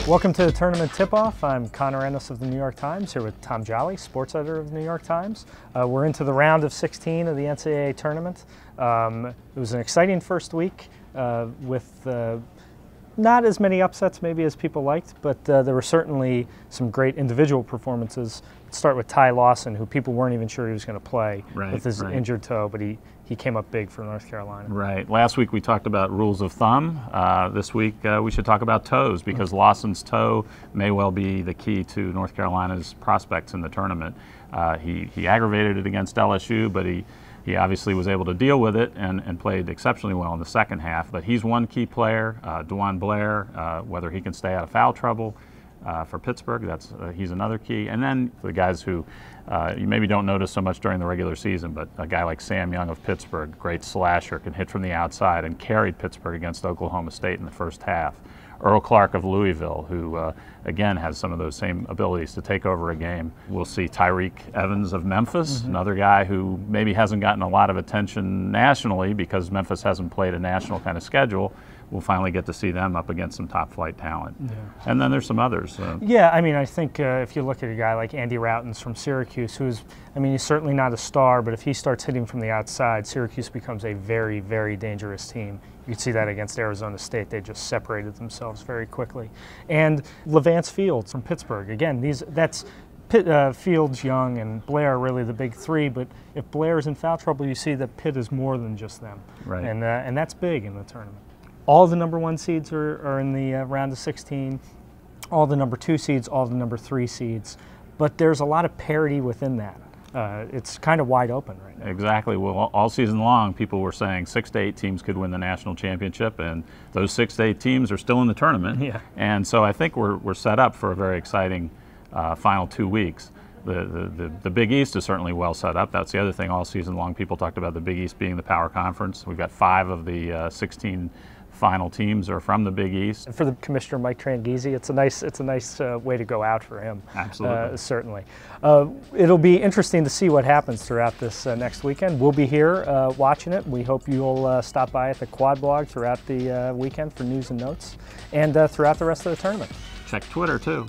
Welcome to the tournament tip-off. I'm Connor Ennis of the New York Times, here with Tom Jolly, sports editor of the New York Times. We're into the round of 16 of the NCAA tournament. It was an exciting first week with not as many upsets maybe as people liked, but there were certainly some great individual performances. Let's start with Ty Lawson, who people weren't even sure he was going to play with his injured toe, but he came up big for North Carolina. Right. Last week we talked about rules of thumb. This week we should talk about toes, because Lawson's toe may well be the key to North Carolina's prospects in the tournament. He aggravated it against LSU, but he obviously was able to deal with it and played exceptionally well in the second half. But he's one key player. DeJuan Blair, whether he can stay out of foul trouble for Pittsburgh, he's another key. And then the guys who you maybe don't notice so much during the regular season, but a guy like Sam Young of Pittsburgh, great slasher, can hit from the outside and carried Pittsburgh against Oklahoma State in the first half. Earl Clark of Louisville, who again has some of those same abilities to take over a game. We'll see Tyreek Evans of Memphis, another guy who maybe hasn't gotten a lot of attention nationally because Memphis hasn't played a national kind of schedule. We'll finally get to see them up against some top flight talent. Yeah. And then there's some others. Yeah, I mean, I think if you look at a guy like Andy Routens from Syracuse, who's, I mean, he's certainly not a star, but if he starts hitting from the outside, Syracuse becomes a very, very dangerous team. You could see that against Arizona State. They just separated themselves very quickly. And Levance Fields from Pittsburgh. Again, that's Fields, Young, and Blair are really the big three, but if Blair is in foul trouble, you see that Pitt is more than just them. Right. And that's big in the tournament. All the number 1 seeds are in the round of 16, all the number 2 seeds, all the number 3 seeds, but there's a lot of parity within that. It's kind of wide open right now. Exactly. Well, all season long, people were saying 6 to 8 teams could win the national championship, and those 6 to 8 teams are still in the tournament. Yeah. And so I think we're set up for a very exciting final 2 weeks. The Big East is certainly well set up. That's the other thing. All season long, people talked about the Big East being the power conference. We've got 5 of the 16 final teams are from the Big East. And for the commissioner, Mike Tranghese, it's a nice way to go out for him. Absolutely. Certainly. It'll be interesting to see what happens throughout this next weekend. We'll be here watching it. We hope you'll stop by at the Quad Blog throughout the weekend for news and notes, and throughout the rest of the tournament. Check Twitter too.